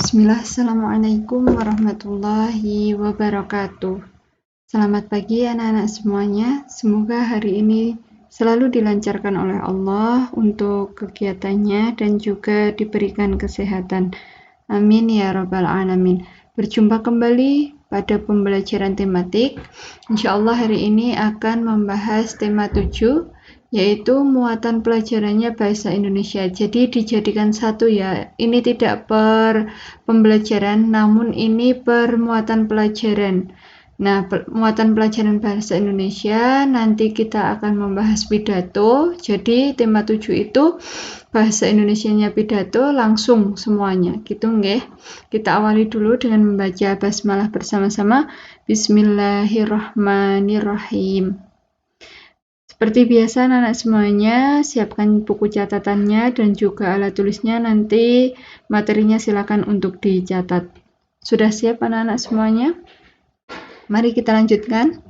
Bismillah, Assalamualaikum warahmatullahi wabarakatuh. Selamat pagi anak-anak semuanya. Semoga hari ini selalu dilancarkan oleh Allah untuk kegiatannya dan juga diberikan kesehatan. Amin ya rabbal alamin. Berjumpa kembali pada pembelajaran tematik. Insya Allah hari ini akan membahas tema 7, yaitu muatan pelajarannya bahasa Indonesia. Jadi dijadikan satu ya. Ini tidak per pembelajaran, namun ini per muatan pelajaran. Nah, muatan pelajaran bahasa Indonesia nanti kita akan membahas pidato. Jadi tema 7 itu bahasa Indonesianya pidato langsung semuanya. Gitu nggih. Kita awali dulu dengan membaca basmalah bersama-sama. Bismillahirrahmanirrahim. Seperti biasa anak-anak semuanya, siapkan buku catatannya dan juga alat tulisnya, nanti materinya silakan untuk dicatat. Sudah siap anak-anak semuanya? Mari kita lanjutkan.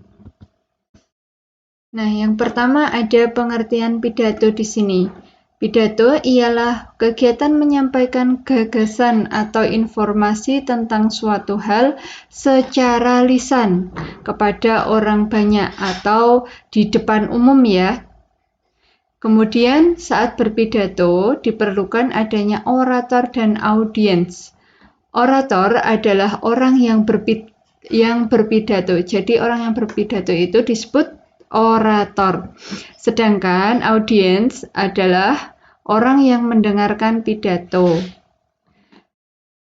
Nah, yang pertama ada pengertian pidato di sini. Pidato ialah kegiatan menyampaikan gagasan atau informasi tentang suatu hal secara lisan kepada orang banyak atau di depan umum ya. Kemudian saat berpidato diperlukan adanya orator dan audiens. Orator adalah orang yang berpidato. Jadi orang yang berpidato itu disebut orator. Sedangkan audiens adalah orang yang mendengarkan pidato.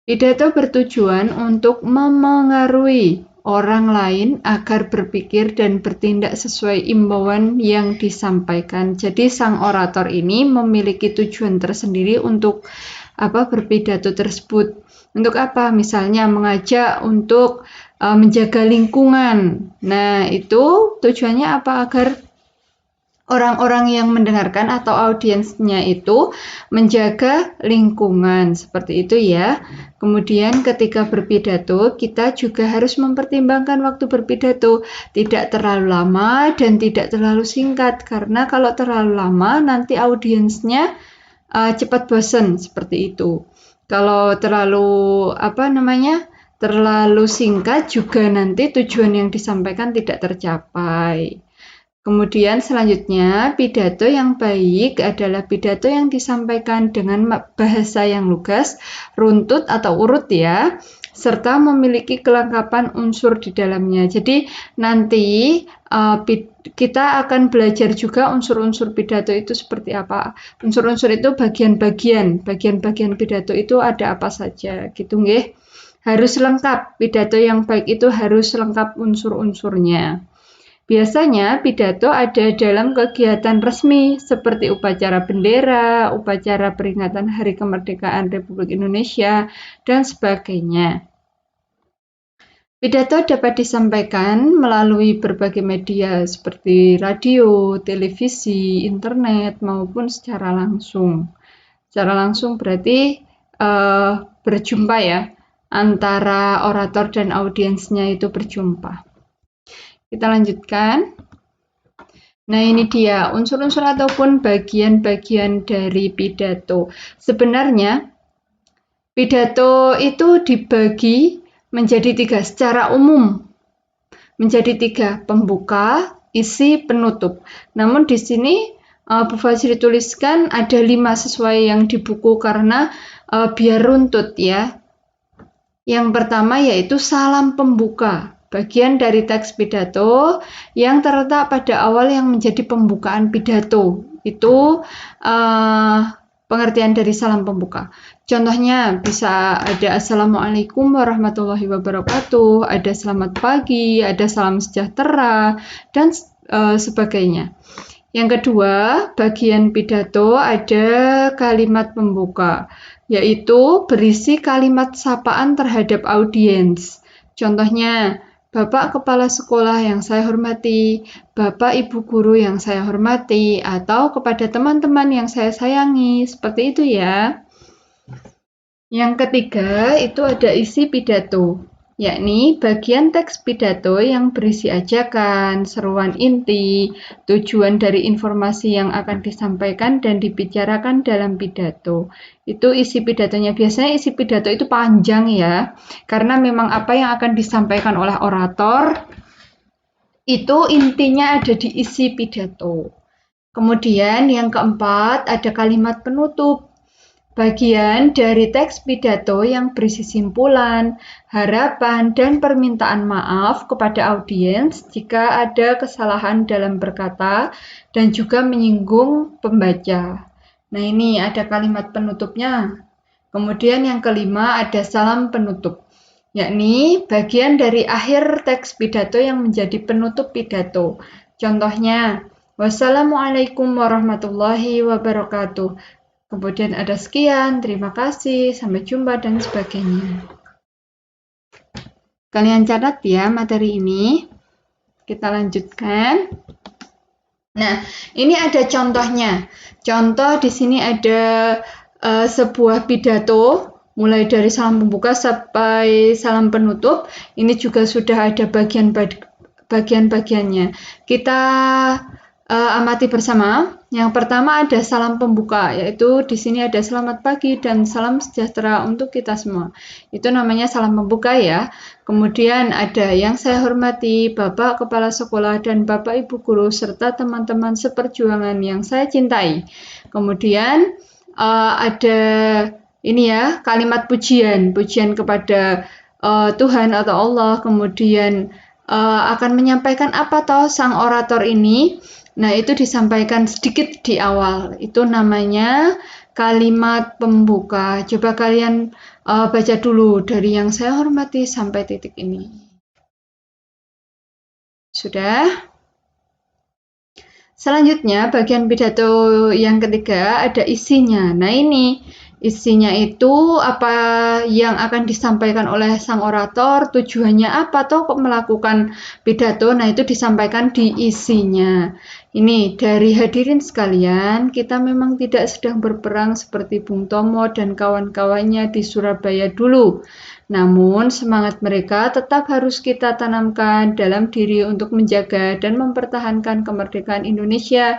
Pidato bertujuan untuk memengaruhi orang lain agar berpikir dan bertindak sesuai imbauan yang disampaikan. Jadi sang orator ini memiliki tujuan tersendiri untuk berpidato tersebut. Untuk apa? Misalnya mengajak untuk menjaga lingkungan. Nah, itu tujuannya apa? Agar orang-orang yang mendengarkan atau audiensnya itu menjaga lingkungan. Seperti itu ya. Kemudian ketika berpidato, kita juga harus mempertimbangkan waktu berpidato. Tidak terlalu lama dan tidak terlalu singkat. Karena kalau terlalu lama, nanti audiensnya cepat bosan. Seperti itu. Kalau terlalu terlalu singkat juga nanti tujuan yang disampaikan tidak tercapai. Kemudian selanjutnya, pidato yang baik adalah pidato yang disampaikan dengan bahasa yang lugas, runtut atau urut ya, serta memiliki kelengkapan unsur di dalamnya. Jadi nanti kita akan belajar juga unsur-unsur pidato itu seperti apa. Unsur-unsur itu bagian-bagian pidato itu ada apa saja gitu nggih. Harus lengkap, pidato yang baik itu harus lengkap unsur-unsurnya. Biasanya pidato ada dalam kegiatan resmi seperti upacara bendera, upacara peringatan Hari Kemerdekaan Republik Indonesia, dan sebagainya. Pidato dapat disampaikan melalui berbagai media seperti radio, televisi, internet, maupun secara langsung. Secara langsung berarti berjumpa ya, antara orator dan audiensnya itu berjumpa. Kita lanjutkan. Nah, ini dia unsur-unsur ataupun bagian-bagian dari pidato. Sebenarnya pidato itu dibagi menjadi 3 secara umum. Menjadi 3, pembuka, isi, penutup. Namun di sini Bu Fajri tuliskan ada 5 sesuai yang di buku karena biar runtut ya. Yang pertama yaitu salam pembuka. Bagian dari teks pidato yang terletak pada awal yang menjadi pembukaan pidato. Itu pengertian dari salam pembuka. Contohnya bisa ada Assalamualaikum warahmatullahi wabarakatuh, ada selamat pagi, ada salam sejahtera, dan sebagainya. Yang kedua, bagian pidato ada kalimat pembuka, yaitu berisi kalimat sapaan terhadap audiens. Contohnya, Bapak Kepala Sekolah yang saya hormati, Bapak Ibu Guru yang saya hormati, atau kepada teman-teman yang saya sayangi, seperti itu ya. Yang ketiga, itu ada isi pidato. yakni bagian teks pidato yang berisi ajakan, seruan inti, tujuan dari informasi yang akan disampaikan dan dibicarakan dalam pidato. Itu isi pidatonya. Biasanya isi pidato itu panjang ya, karena memang apa yang akan disampaikan oleh orator itu intinya ada di isi pidato. Kemudian yang keempat ada kalimat penutup. Bagian dari teks pidato yang berisi simpulan, harapan, dan permintaan maaf kepada audiens jika ada kesalahan dalam berkata dan juga menyinggung pembaca. Nah, ini ada kalimat penutupnya. Kemudian yang kelima ada salam penutup, yakni bagian dari akhir teks pidato yang menjadi penutup pidato. Contohnya, wassalamualaikum warahmatullahi wabarakatuh. Kemudian ada sekian, terima kasih, sampai jumpa, dan sebagainya. Kalian catat ya materi ini. Kita lanjutkan. Nah, ini ada contohnya. Contoh di sini ada sebuah pidato, mulai dari salam pembuka sampai salam penutup. Ini juga sudah ada bagian-bagiannya. Kita amati bersama. Yang pertama ada salam pembuka, yaitu di sini ada selamat pagi dan salam sejahtera untuk kita semua. Itu namanya salam pembuka ya. Kemudian ada yang saya hormati Bapak Kepala Sekolah dan Bapak Ibu Guru serta teman-teman seperjuangan yang saya cintai. Kemudian ada ini ya, kalimat pujian kepada Tuhan atau Allah. Kemudian akan menyampaikan apa toh sang orator ini. Nah, itu disampaikan sedikit di awal. Itu namanya kalimat pembuka. Coba kalian baca dulu dari yang saya hormati sampai titik ini. Sudah? Selanjutnya, bagian pidato yang ketiga ada isinya. Nah, ini isinya itu apa yang akan disampaikan oleh sang orator, tujuannya apa toh kok melakukan pidato. Nah, itu disampaikan di isinya. Ini dari hadirin sekalian, kita memang tidak sedang berperang seperti Bung Tomo dan kawan-kawannya di Surabaya dulu. Namun, semangat mereka tetap harus kita tanamkan dalam diri untuk menjaga dan mempertahankan kemerdekaan Indonesia.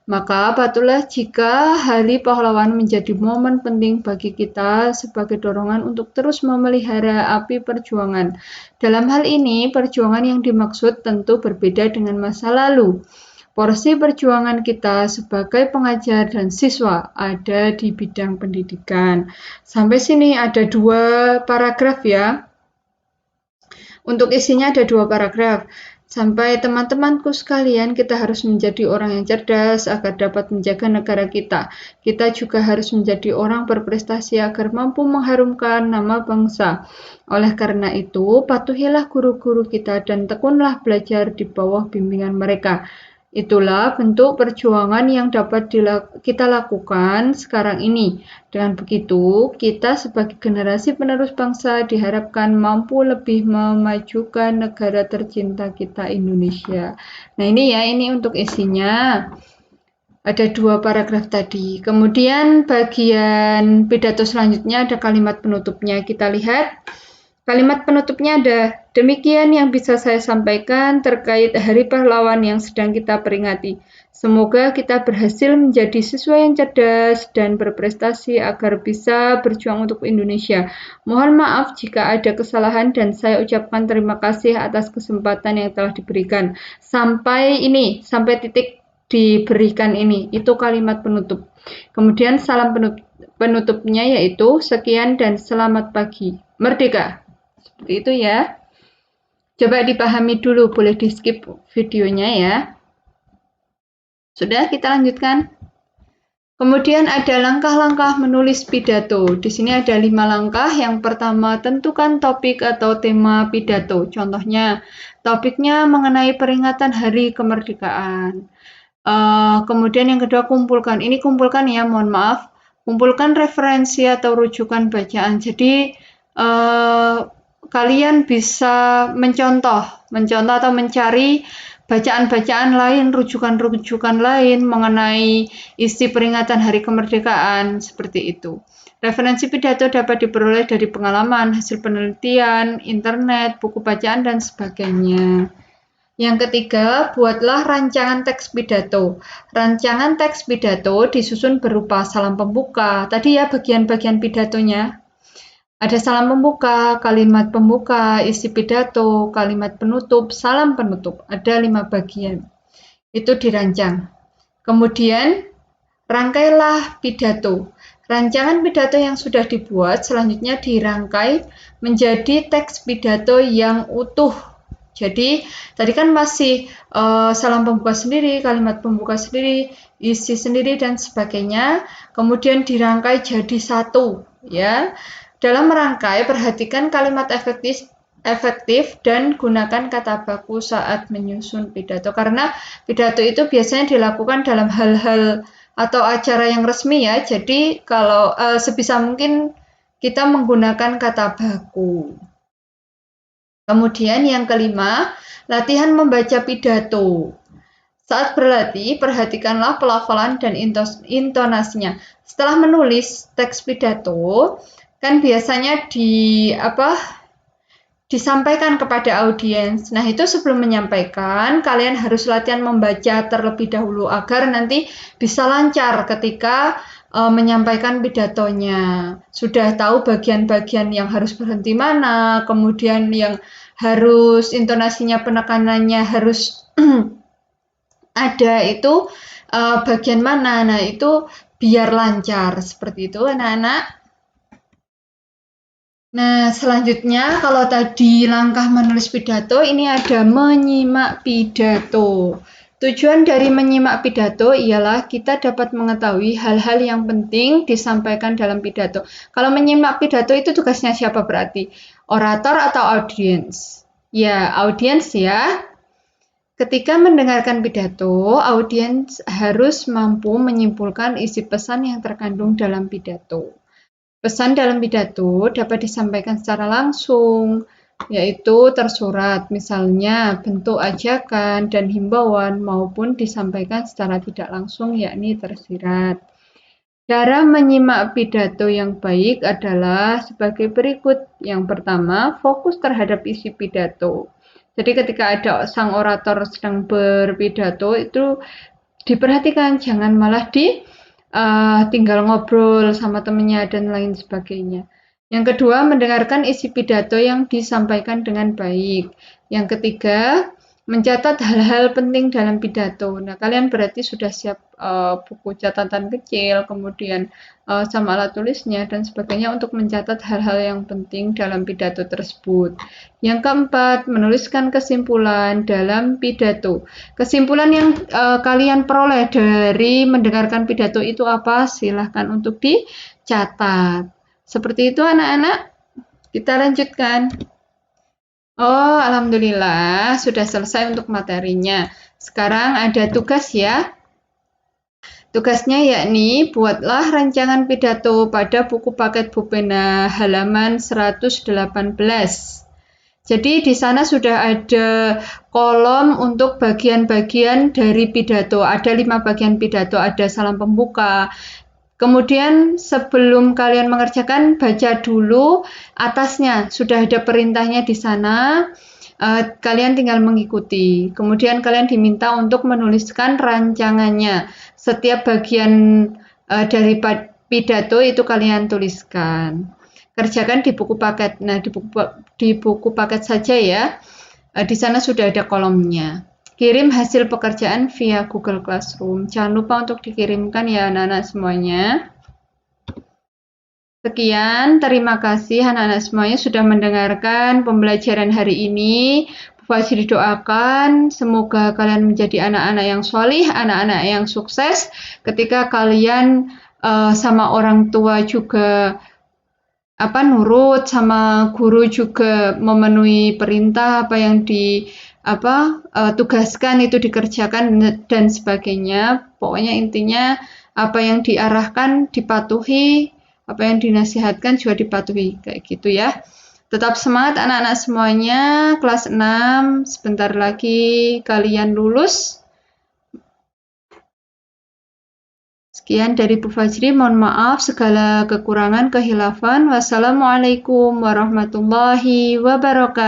Maka patutlah jika Hari Pahlawan menjadi momen penting bagi kita sebagai dorongan untuk terus memelihara api perjuangan. Dalam hal ini, perjuangan yang dimaksud tentu berbeda dengan masa lalu. Porsi perjuangan kita sebagai pengajar dan siswa ada di bidang pendidikan. Sampai sini ada 2 paragraf ya. Untuk isinya ada 2 paragraf. Sampai teman-temanku sekalian, kita harus menjadi orang yang cerdas agar dapat menjaga negara kita. Kita juga harus menjadi orang berprestasi agar mampu mengharumkan nama bangsa. Oleh karena itu, patuhilah guru-guru kita dan tekunlah belajar di bawah bimbingan mereka. Itulah bentuk perjuangan yang dapat kita lakukan sekarang ini. Dengan begitu, kita sebagai generasi penerus bangsa diharapkan mampu lebih memajukan negara tercinta kita Indonesia. Nah ini ya, ini untuk isinya. Ada 2 paragraf tadi. Kemudian bagian pidato selanjutnya ada kalimat penutupnya. Kita lihat. Kalimat penutupnya ada, demikian yang bisa saya sampaikan terkait Hari Pahlawan yang sedang kita peringati. Semoga kita berhasil menjadi siswa yang cerdas dan berprestasi agar bisa berjuang untuk Indonesia. Mohon maaf jika ada kesalahan dan saya ucapkan terima kasih atas kesempatan yang telah diberikan. Sampai titik diberikan ini. Itu kalimat penutup. Kemudian salam penutupnya yaitu sekian dan selamat pagi. Merdeka! Seperti itu ya. Coba dipahami dulu, boleh di skip videonya ya. Sudah, kita lanjutkan. Kemudian ada langkah-langkah menulis pidato. Di sini ada 5 langkah. Yang pertama, tentukan topik atau tema pidato. Contohnya, topiknya mengenai peringatan Hari Kemerdekaan. Kemudian yang kedua, kumpulkan. Ini kumpulkan ya, mohon maaf. Kumpulkan referensi atau rujukan bacaan. Jadi, kalian bisa mencontoh atau mencari bacaan-bacaan lain, rujukan-rujukan lain mengenai isi peringatan Hari Kemerdekaan seperti itu. Referensi pidato dapat diperoleh dari pengalaman, hasil penelitian, internet, buku bacaan, dan sebagainya. Yang ketiga, buatlah rancangan teks pidato. Rancangan teks pidato disusun berupa salam pembuka. Tadi ya bagian-bagian pidatonya. Ada salam pembuka, isi pidato, kalimat penutup, salam penutup. Ada 5 bagian. Itu dirancang. Kemudian, rangkailah pidato. Rancangan pidato yang sudah dibuat selanjutnya dirangkai menjadi teks pidato yang utuh. Jadi, tadi kan masih salam pembuka sendiri, kalimat pembuka sendiri, isi sendiri, dan sebagainya. Kemudian dirangkai jadi satu. Ya. Dalam merangkai, perhatikan kalimat efektif dan gunakan kata baku saat menyusun pidato. Karena pidato itu biasanya dilakukan dalam hal-hal atau acara yang resmi ya. Jadi kalau sebisa mungkin kita menggunakan kata baku. Kemudian yang kelima, latihan membaca pidato. Saat berlatih, perhatikanlah pelafalan dan intonasinya. Setelah menulis teks pidato, kan biasanya disampaikan kepada audiens. Nah, itu sebelum menyampaikan, kalian harus latihan membaca terlebih dahulu agar nanti bisa lancar ketika menyampaikan pidatonya. Sudah tahu bagian-bagian yang harus berhenti mana, kemudian yang harus intonasinya, penekanannya harus ada itu bagian mana. Nah, itu biar lancar. Seperti itu, anak-anak. Nah, selanjutnya kalau tadi langkah menulis pidato, ini ada menyimak pidato. Tujuan dari menyimak pidato ialah kita dapat mengetahui hal-hal yang penting disampaikan dalam pidato. Kalau menyimak pidato itu tugasnya siapa berarti? Orator atau audiens? Ya, audiens ya. Ketika mendengarkan pidato, audiens harus mampu menyimpulkan isi pesan yang terkandung dalam pidato. Pesan dalam pidato dapat disampaikan secara langsung, yaitu tersurat, misalnya bentuk ajakan dan himbauan, maupun disampaikan secara tidak langsung, yakni tersirat. Cara menyimak pidato yang baik adalah sebagai berikut. Yang pertama, fokus terhadap isi pidato. Jadi ketika ada sang orator sedang berpidato, itu diperhatikan, jangan malah tinggal ngobrol sama temennya dan lain sebagainya. Yang kedua, mendengarkan isi pidato yang disampaikan dengan baik. Yang ketiga, mencatat hal-hal penting dalam pidato. Nah, kalian berarti sudah siap buku catatan kecil, kemudian sama alat tulisnya dan sebagainya untuk mencatat hal-hal yang penting dalam pidato tersebut. Yang keempat, menuliskan kesimpulan dalam pidato. Kesimpulan yang kalian peroleh dari mendengarkan pidato itu apa? Silahkan untuk dicatat. Seperti itu anak-anak. Kita lanjutkan. Oh, alhamdulillah sudah selesai untuk materinya. Sekarang ada tugas ya. Tugasnya yakni buatlah rancangan pidato pada buku paket Bupena halaman 118. Jadi di sana sudah ada kolom untuk bagian-bagian dari pidato. Ada 5 bagian pidato, ada salam pembuka. Kemudian sebelum kalian mengerjakan, baca dulu atasnya. Sudah ada perintahnya di sana. Kalian tinggal mengikuti. Kemudian kalian diminta untuk menuliskan rancangannya. Setiap bagian dari pidato itu kalian tuliskan. Kerjakan di buku paket. Nah, di buku paket saja ya. Di sana sudah ada kolomnya. Kirim hasil pekerjaan via Google Classroom. Jangan lupa untuk dikirimkan ya anak-anak semuanya. Sekian, terima kasih anak-anak semuanya sudah mendengarkan pembelajaran hari ini. Bu Fajri doakan semoga kalian menjadi anak-anak yang solih, anak-anak yang sukses. Ketika kalian sama orang tua juga nurut, sama guru juga memenuhi perintah apa yang tugaskan itu dikerjakan dan sebagainya. Pokoknya intinya apa yang diarahkan dipatuhi, apa yang dinasihatkan juga dipatuhi, kayak gitu ya. Tetap semangat anak-anak semuanya, kelas 6, sebentar lagi kalian lulus. Sekian. Sekian dari Bu Fajri, mohon maaf segala kekurangan, kehilafan. Wassalamualaikum warahmatullahi wabarakatuh.